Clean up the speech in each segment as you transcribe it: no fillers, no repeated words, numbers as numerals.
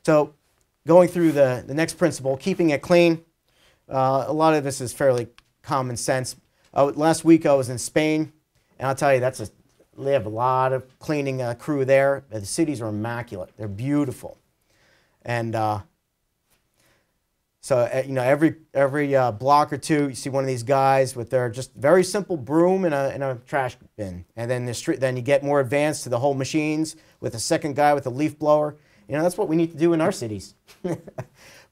So going through the next principle, keeping it clean. A lot of this is fairly common sense. Last week I was in Spain, and I'll tell you, they have a lot of cleaning crew there. The cities are immaculate. They're beautiful. And so, you know, every block or two, you see one of these guys with their just very simple broom and a trash bin. And then then you get more advanced to the whole machines with a second guy with a leaf blower. You know, that's what we need to do in our cities.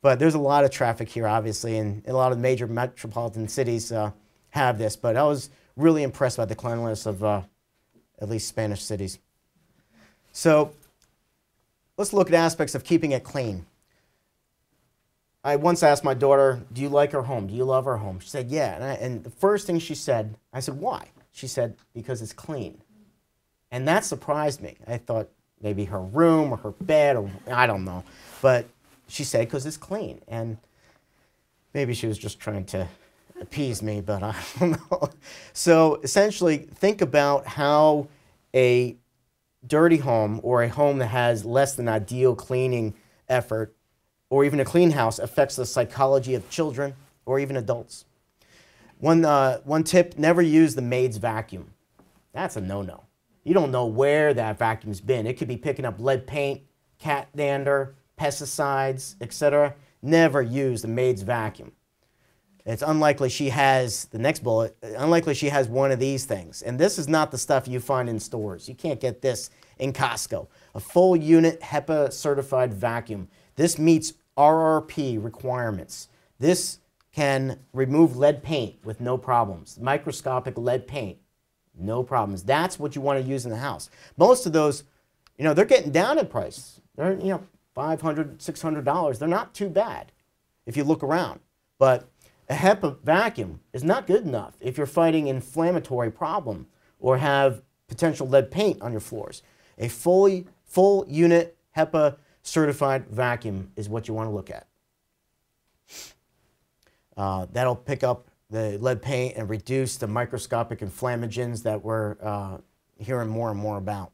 But there's a lot of traffic here, obviously, and a lot of major metropolitan cities have this. But I was really impressed by the cleanliness of at least Spanish cities. So let's look at aspects of keeping it clean. I once asked my daughter, do you like our home? Do you love our home? She said, yeah. And the first thing she said, I said, why? She said, because it's clean. And that surprised me. I thought maybe her room or her bed, or I don't know. But she said, because it's clean. And maybe she was just trying to appease me, but I don't know. So essentially, think about how a dirty home or a home that has less than ideal cleaning effort or even a clean house affects the psychology of children or even adults. One tip, never use the maid's vacuum. That's a no-no. You don't know where that vacuum's been. It could be picking up lead paint, cat dander, pesticides, etc. Never use the maid's vacuum. It's unlikely she has, the next bullet, unlikely she has one of these things. And this is not the stuff you find in stores. You can't get this in Costco. A full unit HEPA certified vacuum. This meets RRP requirements. This can remove lead paint with no problems. Microscopic lead paint, no problems. That's what you want to use in the house. Most of those, you know, they're getting down in price. They're, you know, $500, $600. They're not too bad if you look around. But a HEPA vacuum is not good enough if you're fighting an inflammatory problem or have potential lead paint on your floors. A full unit HEPA certified vacuum is what you want to look at. That'll pick up the lead paint and reduce the microscopic inflammagens that we're hearing more and more about.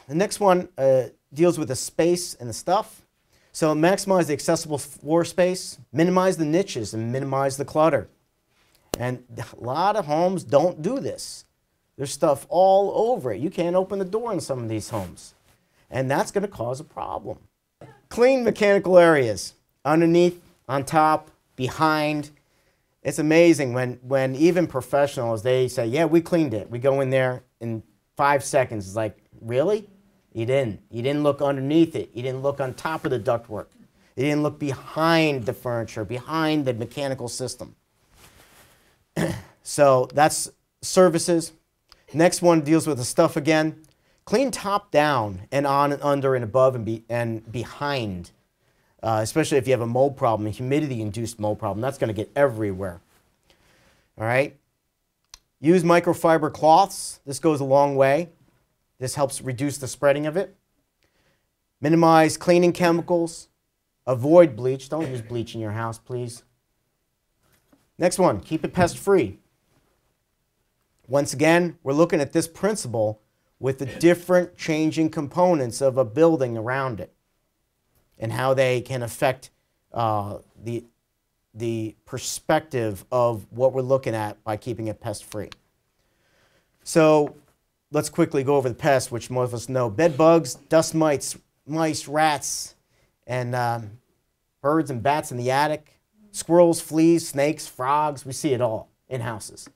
The next one deals with the space and the stuff. So maximize the accessible floor space, minimize the niches, and minimize the clutter. And a lot of homes don't do this. There's stuff all over it. You can't open the door in some of these homes. And that's going to cause a problem. Clean mechanical areas, underneath, on top, behind. It's amazing when even professionals, they say, yeah, we cleaned it. We go in there in 5 seconds. It's like, really? You didn't. You didn't look underneath it. You didn't look on top of the ductwork. You didn't look behind the furniture, behind the mechanical system. So that's services. Next one deals with the stuff again. Clean top down and on and under and above and behind, especially if you have a mold problem, a humidity-induced mold problem. That's going to get everywhere. All right? Use microfiber cloths. This goes a long way. This helps reduce the spreading of it. Minimize cleaning chemicals. Avoid bleach. Don't use bleach in your house, please. Next one, keep it pest-free. Once again, we're looking at this principle with the different changing components of a building around it and how they can affect the perspective of what we're looking at by keeping it pest-free. So let's quickly go over the pests, which most of us know. Bed bugs, dust mites, mice, rats, and birds and bats in the attic, squirrels, fleas, snakes, frogs. We see it all in houses.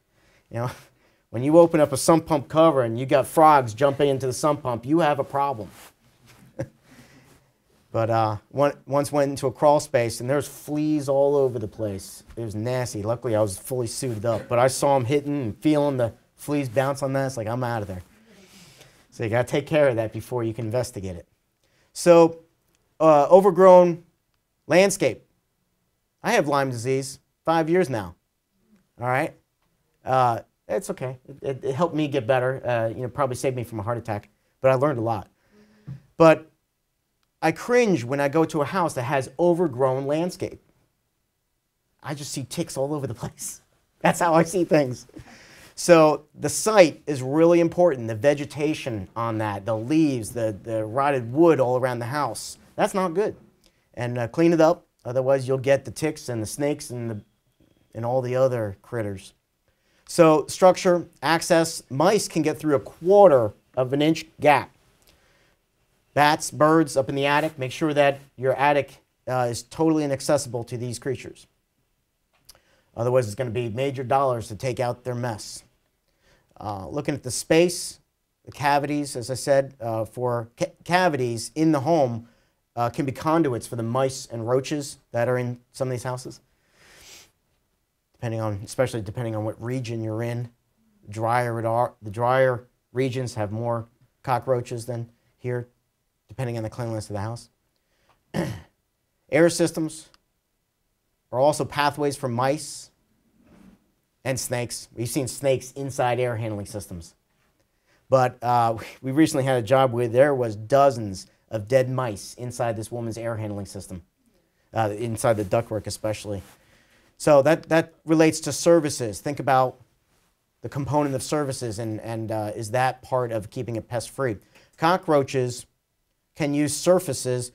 You know, when you open up a sump pump cover and you got frogs jumping into the sump pump, you have a problem. But once went into a crawl space and there's fleas all over the place. It was nasty. Luckily, I was fully suited up, but I saw them hitting and feeling the fleas bounce on that. It's like, I'm out of there. So you got to take care of that before you can investigate it. So overgrown landscape. I have Lyme disease, 5 years now. All right. It's okay. It helped me get better. You know, probably saved me from a heart attack, but I learned a lot. But I cringe when I go to a house that has overgrown landscape. I just see ticks all over the place. That's how I see things. So the site is really important. The vegetation on that, the leaves, the rotted wood all around the house. That's not good. And clean it up. Otherwise, you'll get the ticks and the snakes and all the other critters. So structure, access, mice can get through a 1/4 of an inch gap. Bats, birds up in the attic, make sure that your attic is totally inaccessible to these creatures. Otherwise, it's going to be major dollars to take out their mess. Looking at the space, the cavities, as I said, for cavities in the home can be conduits for the mice and roaches that are in some of these houses. Especially depending on what region you're in. The drier regions have more cockroaches than here, depending on the cleanliness of the house. Air systems are also pathways for mice and snakes. We've seen snakes inside air handling systems. But we recently had a job where there was dozens of dead mice inside this woman's air handling system, inside the ductwork especially. So that relates to services. Think about the component of services and is that part of keeping it pest-free. Cockroaches can use surfaces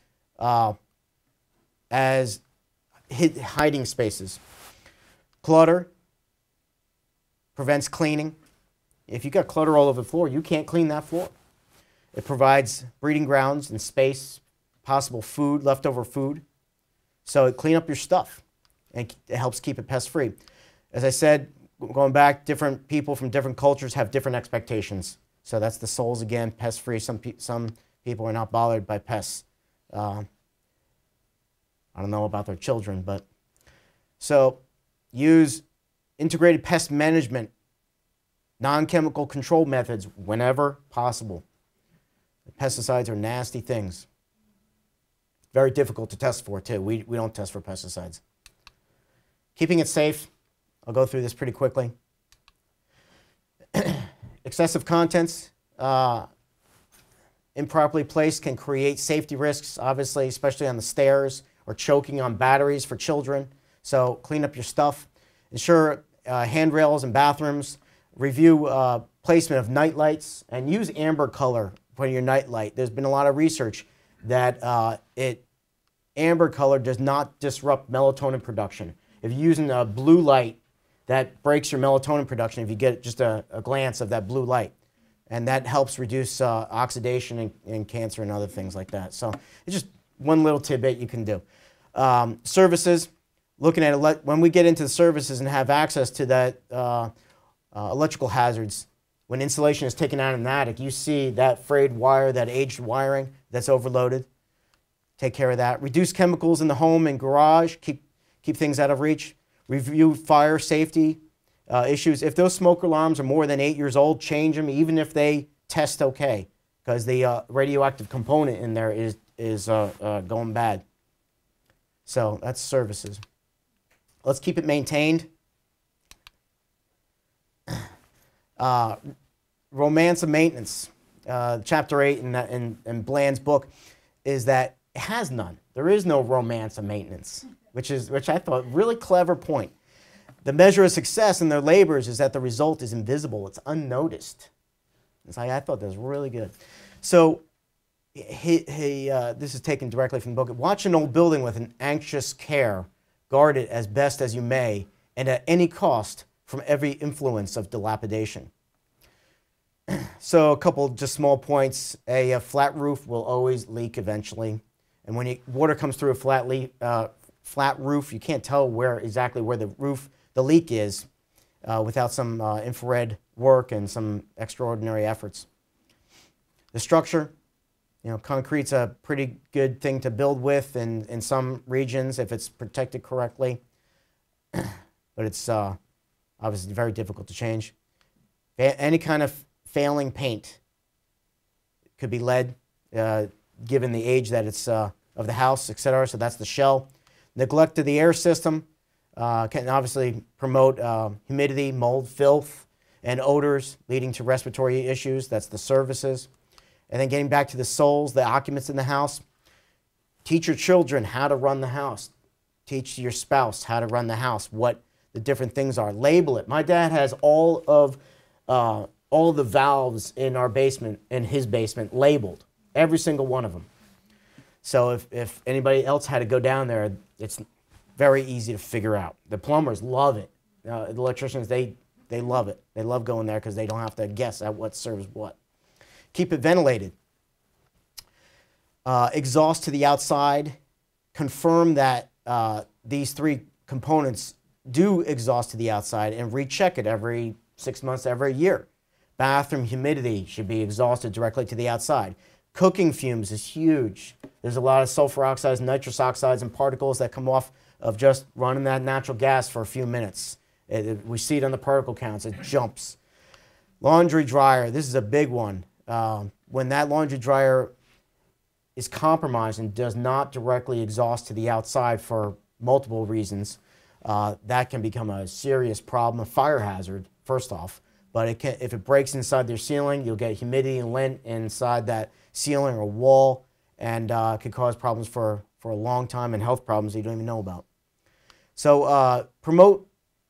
as hiding spaces. Clutter prevents cleaning. If you've got clutter all over the floor, you can't clean that floor. It provides breeding grounds and space, possible food, leftover food. So clean up your stuff, and it helps keep it pest-free. As I said, going back, different people from different cultures have different expectations. So that's the souls again, pest-free. Some people are not bothered by pests. I don't know about their children, but so use integrated pest management, non-chemical control methods whenever possible. Pesticides are nasty things. Very difficult to test for too. We don't test for pesticides. Keeping it safe. I'll go through this pretty quickly. Excessive contents improperly placed can create safety risks, obviously, especially on the stairs or choking on batteries for children. So clean up your stuff. Ensure handrails in bathrooms. Review placement of night lights and use amber color for your night light. There's been a lot of research that amber color does not disrupt melatonin production. If you're using a blue light, that breaks your melatonin production if you get just a glance of that blue light. And that helps reduce oxidation and cancer and other things like that. So it's just one little tidbit you can do. Services, looking at when we get into the services and have access to that electrical hazards, when insulation is taken out in an attic, you see that frayed wire, that aged wiring that's overloaded. Take care of that. Reduce chemicals in the home and garage. Keep things out of reach. Review fire safety issues. If those smoke alarms are more than 8 years old, change them, even if they test okay, because the radioactive component in there is going bad. So that's services. Let's keep it maintained. Romance of maintenance. Chapter 8 in Bland's book is that it has none. There is no romance of maintenance, which I thought really clever point. The measure of success in their labors is that the result is invisible. It's unnoticed. I thought that was really good. So this is taken directly from the book. Watch an old building with an anxious care. Guard it as best as you may, and at any cost from every influence of dilapidation. So a couple just small points. A flat roof will always leak eventually. And when water comes through a flat roof, you can't tell exactly where the leak is without some infrared work and some extraordinary efforts. The structure, concrete's a pretty good thing to build with in some regions if it's protected correctly, but it's obviously very difficult to change. Any kind of failing paint could be lead, given the age that it's of the house, etc. So that's the shell. Neglect of the air system can obviously promote humidity, mold, filth, and odors, leading to respiratory issues. That's the services. And then getting back to the souls, the occupants in the house, teach your children how to run the house. Teach your spouse how to run the house, what the different things are. Label it. My dad has all the valves in our basement, in his basement, labeled. Every single one of them. So if anybody else had to go down there, it's very easy to figure out. The plumbers love it. The electricians, they love it. They love going there because they don't have to guess at what serves what. Keep it ventilated. Exhaust to the outside. Confirm that these three components do exhaust to the outside and recheck it every 6 months, every year. Bathroom humidity should be exhausted directly to the outside. Cooking fumes is huge. There's a lot of sulfur oxides, nitrous oxides, and particles that come off of just running that natural gas for a few minutes. We see it on the particle counts. It jumps. Laundry dryer. This is a big one. When that laundry dryer is compromised and does not directly exhaust to the outside for multiple reasons, that can become a serious problem, a fire hazard, first off. But if it breaks inside their ceiling, you'll get humidity and lint inside that ceiling or wall, and could cause problems for a long time and health problems you don't even know about. So promote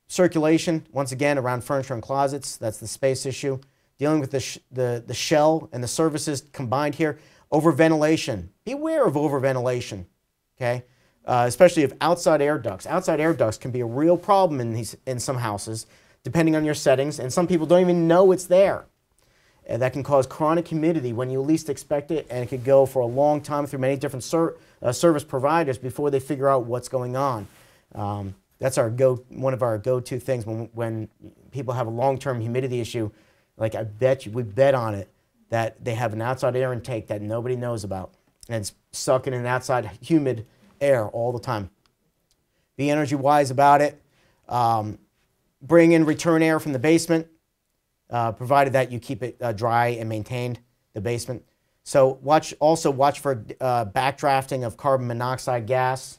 circulation, once again, around furniture and closets. That's the space issue. Dealing with the shell and the surfaces combined here. Overventilation. Beware of overventilation, okay? Especially of outside air ducts. Outside air ducts can be a real problem in some houses, depending on your settings, and some people don't even know it's there. That can cause chronic humidity when you least expect it, and it could go for a long time through many different service providers before they figure out what's going on. That's one of our go-to things when people have a long-term humidity issue. Like, I bet you, we bet on it, that they have an outside air intake that nobody knows about, and it's sucking in outside humid air all the time. Be energy-wise about it. Bring in return air from the basement, provided that you keep it dry and maintained, the basement. So also watch for backdrafting of carbon monoxide gas.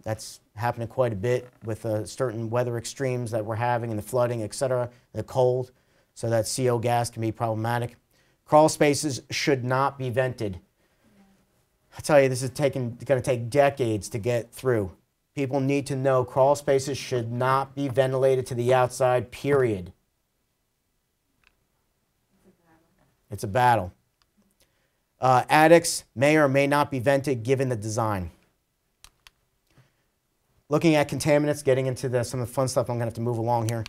That's happening quite a bit with certain weather extremes that we're having and the flooding, etc., the cold. So that CO gas can be problematic. Crawl spaces should not be vented. I tell you, this is going to take decades to get through. People need to know crawl spaces should not be ventilated to the outside, period. It's a battle. Attics may or may not be vented given the design. Looking at contaminants, getting into some of the fun stuff, I'm going to have to move along here.